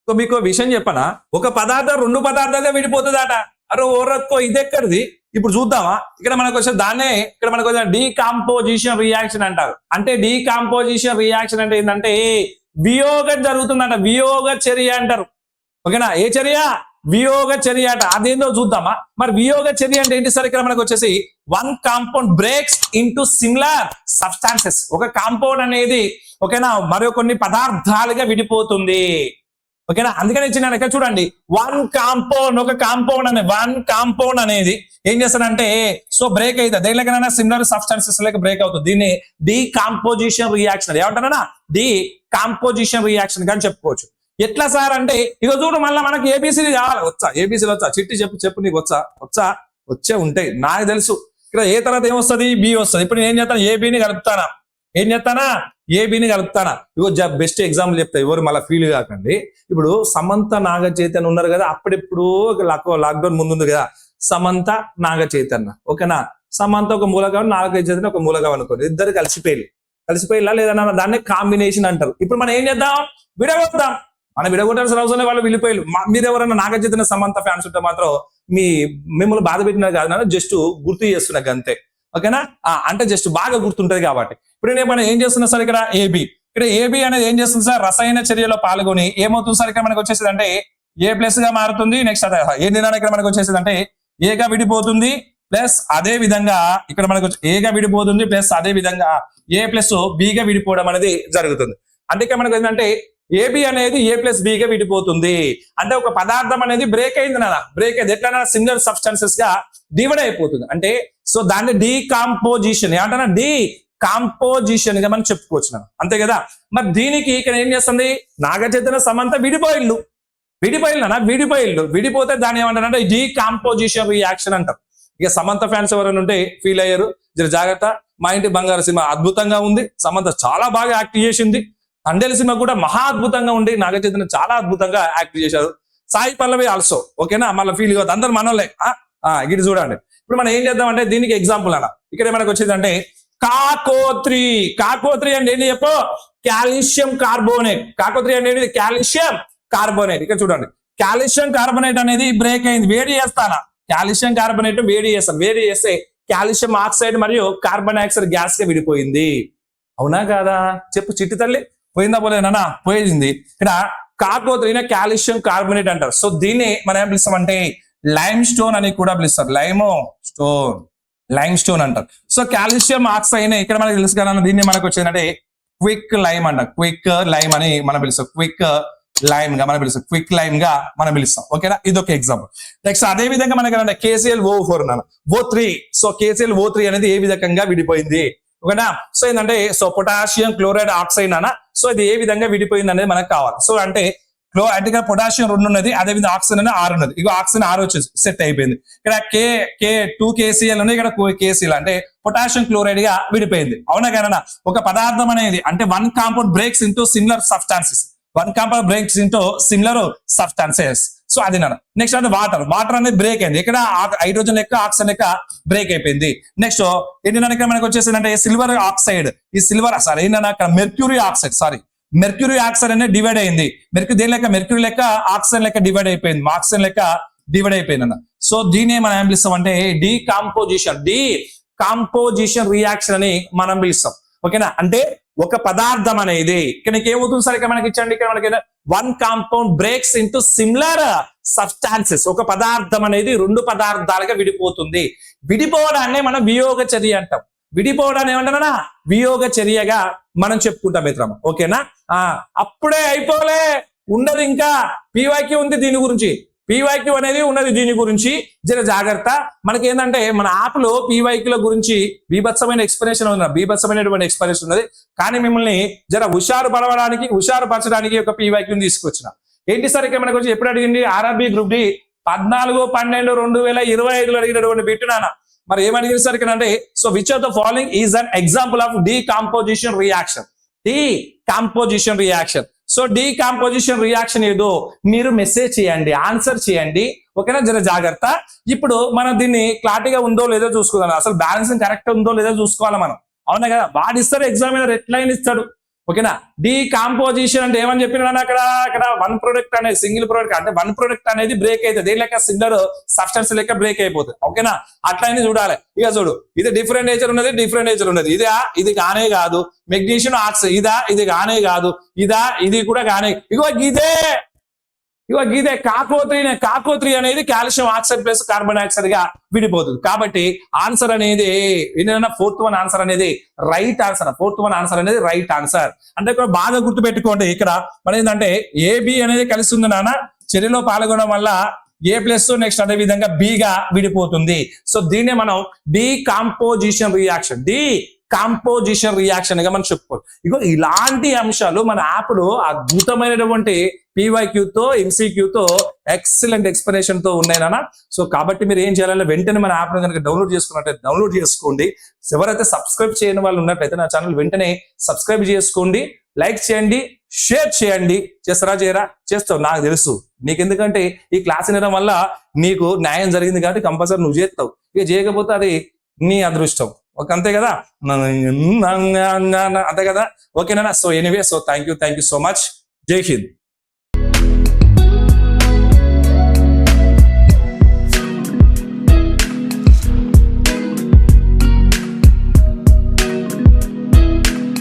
So మీకు విషయం చెప్పనా, ఒక పదార్థం రెండు పదార్థాలుగా విడిపోతుందట. అరే ఓరక్కో ఇదెక్కడిది, ఇప్పుడు చూద్దామా. ఇక్కడ మనకు వచ్చే దాన్నే ఇక్కడ మనకు వచ్చే డీకాంపోజిషన్ రియాక్షన్ అంటారు. అంటే డీకాంపోజిషన్ రియాక్షన్ అంటే ఏంటంటే వియోగం జరుగుతుందంట, వియోగ చర్య అంటారు. ఓకేనా, ఏ చర్య? వియోగ చర్య అట. అదేందో చూద్దామా. మరి వియోగ చర్య అంటే ఏంటి సార్? ఇక్కడ మనకు వచ్చేసి one compound breaks into similar substances. ఒక కాంపౌండ్ అనేది ఓకేనా మరో కొన్ని పదార్థాలుగా విడిపోతుంది. ఓకేనా, అందుకని ఇచ్చిన ఇక్కడ చూడండి, వన్ కాంపౌండ్ అనేది ఏం చేస్తాడంటే సో బ్రేక్ అవుతుంది. దేనికైనా సిమిలర్ సబ్స్టాన్సెస్ లేక బ్రేక్ అవుతుంది. దీన్ని డీకాంపోజిషన్ రియాక్షన్ ఏమంటారా? డీకాంపోజిషన్ రియాక్షన్ కానీ చెప్పుకోవచ్చు. ఎట్లా సార్ అంటే ఇక చూడు, మళ్ళీ మనకి ఏబిసిడి కావాలి. ఏబిసిడి వచ్చా? చిట్టి చెప్పు నీకు వచ్చే ఉంటాయి, నాకు తెలుసు. ఇక్కడ ఏ తర్వాత ఏమొస్తుంది? బి వస్తుంది. ఇప్పుడు నేను ఏం చేస్తాను? ఏబిని కలుపుతానా? ఏబిని కలుపుతానా? ఇగో బెస్ట్ ఎగ్జాంపుల్ చెప్తా, ఎవరు మళ్ళీ ఫీల్ కాకండి. ఇప్పుడు సమంత నాగ చైతన్య ఉన్నారు కదా, అప్పుడెప్పుడు లాక్డౌన్ ముందు ఉంది కదా, సమంత నాగ చైతన్య. ఓకేనా, సమంత ఒక మూలగా, నాగ చైతన్య ఒక మూలగా అనుకోండి, ఇద్దరు కలిసిపోయిలా లేదా దాన్ని కాంబినేషన్ అంటారు. ఇప్పుడు మనం ఏం చేద్దాం? విడగొద్దాం. మనం విడగొట్టాల్సిన అవసరం వాళ్ళు వెళ్ళిపోయారు. మీరు ఎవరైనా నాగ చైతన్య సమంత ఫ్యాన్స్ ఉంటే మాత్రం మిమ్మల్ని బాధ పెట్టినారు కాదు, జస్ట్ గుర్తు చేస్తున్నా అంతే. ఓకేనా, అంటే జస్ట్ బాగా గుర్తుంటది కాబట్టి. ఇప్పుడు మనం ఏం చేస్తున్నా సార్? ఇక్కడ ఏబి అనేది ఏం చేస్తుంది సార్? రసాయన చర్యలో పాల్గొని ఏమవుతుంది సార్? ఇక్కడ మనకు వచ్చేసి అంటే ఏ ప్లస్ గా మారుతుంది. నెక్స్ట్ ఏంటి ఇక్కడ మనకు వచ్చేసి అంటే ఏగా విడిపోతుంది, ప్లస్ అదే విధంగా ఇక్కడ మనకు ఏగా విడిపోతుంది, ప్లస్ అదే విధంగా ఏ ప్లస్ బిగా విడిపోవడం అనేది జరుగుతుంది. అంటే ఇక్కడ మనకు ఏంటంటే ఏబి అనేది ఏ ప్లస్ బిగా విడిపోతుంది. అంటే ఒక పదార్థం అనేది బ్రేక్ అయింది నాన్న, బ్రేక్ అయింది ఎట్లా? సిమిలర్ సబ్స్టాన్సెస్ గా డివైడ్ అయిపోతుంది. అంటే సో దాన్ని డీకాంపోజిషన్ ఏమంటారా? డీకాంపోజిషన్ గా మనం చెప్పుకోవచ్చు నాన్న, అంతే కదా. మరి దీనికి ఇక్కడ ఏం చేస్తుంది? నాగ చైతన్య సమంత విడిపోయిల్లు విడిపోతే దాన్ని ఏమంటారంటే డీకాంపోజిషన్ రియాక్షన్ అంటారు. ఇక సమంత ఫ్యాన్స్ ఎవరైనా ఉంటే ఫీల్ అయ్యారు, జర జాగ్రత్త. మా ఇంటి బంగారు సినిమా అద్భుతంగా ఉంది, సమంత చాలా బాగా యాక్ట్ చేసింది. తండేలు సినిమా కూడా మహా అద్భుతంగా ఉండి నాగ చైతన్య చాలా అద్భుతంగా యాక్ట్ చేశారు. సాయి పల్లవి ఆల్సో. ఓకేనా, మళ్ళీ ఫీల్ కావద్దు, అందరు మనోళ్ళే. ఇది చూడండి. ఇప్పుడు మనం ఏం చేద్దామంటే దీనికి ఎగ్జాంపుల్ అలా ఇక్కడ మనకు వచ్చేది అంటే కాకోత్రి అంటే ఏంటి చెప్పు? Calcium carbonate. కాకోత్రి అంటే ఏంటి? Calcium carbonate. ఇక్కడ చూడండి, కాల్షియం కార్బోనేట్ అనేది బ్రేక్ అయింది. వేడి చేస్తానా? కాల్షియం కార్బోనేట్ వేడి చేస్తే కాల్షియం ఆక్సైడ్ మరియు కార్బన్ డైఆక్సైడ్ గ్యాస్ గా విడిపోయింది. అవునా కాదా? చెప్పు చిట్టి తల్లి. పోయిందా? పోలేనా? పోయింది. ఇక్కడ కాకోత్రిని కాల్షియం కార్బోనేట్ అంటారు. సో దీన్ని మనం ఏం పిలుస్తామంటే లైమ్ స్టోన్ అని కూడా పిలుస్తారు. లైమ్ స్టోన్ అంటారు. సో కాల్షియం ఆక్సైడ్ ఇక్కడ మనకు తెలుసు కదా, దీన్ని మనకు వచ్చేదంటే క్విక్ లైమ్ అంటారు. క్విక్ లైమ్ అని మనం పిలుస్తాం. క్విక్ లైమ్ గా మనం పిలుస్తాం. ఓకేనా, ఇది ఒక ఎగ్జాంపుల్. నెక్స్ట్ అదే విధంగా మనకి KClO4 O3. సో KClO3 అనేది ఏ విధంగా విడిపోయింది? ఓకేనా, సో ఏంటంటే so potassium chloride oxide so ఇది ఏ విధంగా విడిపోయింది అనేది మనకు కావాలి. సో అంటే అంటే పొటాషియం 2 ఉన్నది, అదే విధంగా ఆక్సిజన్ అనేది 6 ఉన్నది. ఇక ఆక్సిజన్ 6 వచ్చేసి సెట్ అయిపోయింది. ఇక్కడ K2 KCl ఉన్నాయి, ఇక్కడ KCl అంటే పొటాషియం క్లోరైడ్ గా విడిపోయింది. అవునా కదా? ఒక పదార్థం అనేది అంటే one compound breaks into similar substances. So అది నెక్స్ట్ అంటే వాటర్ అనేది బ్రేక్ అయింది. ఇక్కడ హైడ్రోజన్ లెక్క ఆక్సిజన్ లెక్క బ్రేక్ అయిపోయింది. నెక్స్ట్ ఏంటంటే ఇక్కడ మనకు వచ్చేసి అంటే సిల్వర్ ఆక్సైడ్, ఈ సిల్వర్ సారీ ఏంటన్నా అక్కడ మెర్క్యూరీ ఆక్సైడ్ అనేది డివైడ్ అయింది. మెర్క్యూరీ లెక్క ఆక్సిజన్ లెక్క డివైడ్ అయిపోయింది. ఆక్సిజన్ లెక్క డివైడ్ అయిపోయింది అన్న. సో దీన్ని మనం ఏం పిలుస్తాం అంటే డీకాంపోజిషన్ రియాక్షన్ అని మనం పిలుస్తాం. ఓకేనా, అంటే ఒక పదార్థం అనేది ఇక్కడ ఏమవుతుంది సార్? ఇక్కడ మనకి ఇచ్చండి, ఇక్కడ మనకి one compound breaks into similar substances. ఒక పదార్థం అనేది 2 పదార్థాలుగా విడిపోతుంది. విడిపోవడాన్ని మనం వియోగ చర్య అంటాం. విడిపోవడాన్ని ఏమంటారా? వియోగ చర్యగా మనం చెప్పుకుంటాం మిత్రమా. ఓకేనా, అప్పుడే అయిపోలే, ఉండదు, ఇంకా PYQ ఉంది దీని గురించి. PYQ అనేది ఉన్నది దీని గురించి, జర జాగ్రత్త. మనకి ఏంటంటే మన యాప్ లో PYQ గురించి బీభత్సమైనటువంటి ఎక్స్ప్లెనేషన్ ఉన్నది. కానీ మిమ్మల్ని జర హుషారుపరచడానికి ఒక PYQ తీసుకొచ్చిన. ఏంటి సార్ ఇక్కడ మనకు వచ్చి ఎప్పుడు అడిగింది? RRB గ్రూప్ డి 14/12/2025 అడిగినటువంటి బిట్టునానా. మరి ఏమడిగింది సార్ ఇక్కడ అంటే so which of the following is an example of decomposition reaction. So decomposition reaction ఏదో మీరు మెసేజ్ చేయండి, ఆన్సర్ చేయండి. ఓకేనా, జర జాగ్రత్త. ఇప్పుడు మనం దీన్ని క్లారిటీగా ఉందో లేదో చూసుకోవాలి. అసలు బ్యాలెన్సింగ్ కరెక్ట్ ఉందో లేదో చూసుకోవాలి మనం. అవునా కదా? వాడు ఇస్తారు ఎగ్జామినర్ ఎట్లయినా ఇస్తాడు. ఓకేనా. డీకాంపోజిషన్ అంటే ఏమని చెప్పినా అక్కడ వన్ ప్రొడక్ట్ అనేది సింగిల్ ప్రొడక్ట్ అంటే వన్ ప్రొడక్ట్ అనేది బ్రేక్ అవుతుంది, దేని లెక్క సిమిలర్ సబ్స్టెన్స్ లెక్క బ్రేక్ అయిపోతుంది. ఓకేనా, అట్లా అని చూడాలి. ఇక చూడు, ఇది డిఫరెంట్ నేచర్ ఉన్నది, డిఫరెంట్ నేచర్ ఉన్నది. ఇది కానే కాదు. మెగ్నీషియం ఆక్సైడ్ ఇది కానే కాదు. ఇది కూడా కానే. ఇదే కాకో3 అనేది calcium oxide plus carbon dioxide గా విడిపోతుంది. కాబట్టి ఆన్సర్ అనేది ఏంటంటే ఫోర్త్ వన్ ఆన్సర్ అనేది right answer. Fourth one answer అనేది రైట్ ఆన్సర్. అంటే ఇక్కడ బాగా గుర్తుపెట్టుకోండి, ఇక్కడ మన ఏంటంటే ఏబి అనేది కలిసి ఉంది నాన్న, చర్యలో పాల్గొనడం వల్ల ఏ ప్లస్ నెక్స్ట్ అదే విధంగా బి గా విడిపోతుంది. సో దీన్నే మనం డీకాంపోజిషన్ రియాక్షన్ గా మనం చెప్పుకోవచ్చు. ఇగో ఇలాంటి అంశాలు మన యాప్ లో అద్భుతమైనటువంటి PYQ-తో MCQ-తో ఎక్సలెంట్ ఎక్స్ప్లెనేషన్ తో ఉన్నాయి నాన్న. సో కాబట్టి మీరు ఏం చేయాలంటే వెంటనే మన యాప్ కనుక డౌన్లోడ్ చేసుకున్నట్లయితే డౌన్లోడ్ చేసుకోండి. ఎవరైతే సబ్స్క్రైబ్ చేయని వాళ్ళు ఉన్నట్లయితే నా ఛానల్ వెంటనే సబ్స్క్రైబ్ చేసుకోండి, లైక్ చేయండి, షేర్ చేయండి. చేయరా? చేస్తావు, నాకు తెలుసు. నీకు ఎందుకంటే ఈ క్లాస్ వినడం వల్ల నీకు న్యాయం జరిగింది కాబట్టి కంపల్సరీ నువ్వు చేస్తావు. ఇక చేయకపోతే అది నీ అదృష్టం. ఓకే, అంతే కదా, అంతే కదా. ఓకేనా. So anyway, so thank you so much. జై హింద్.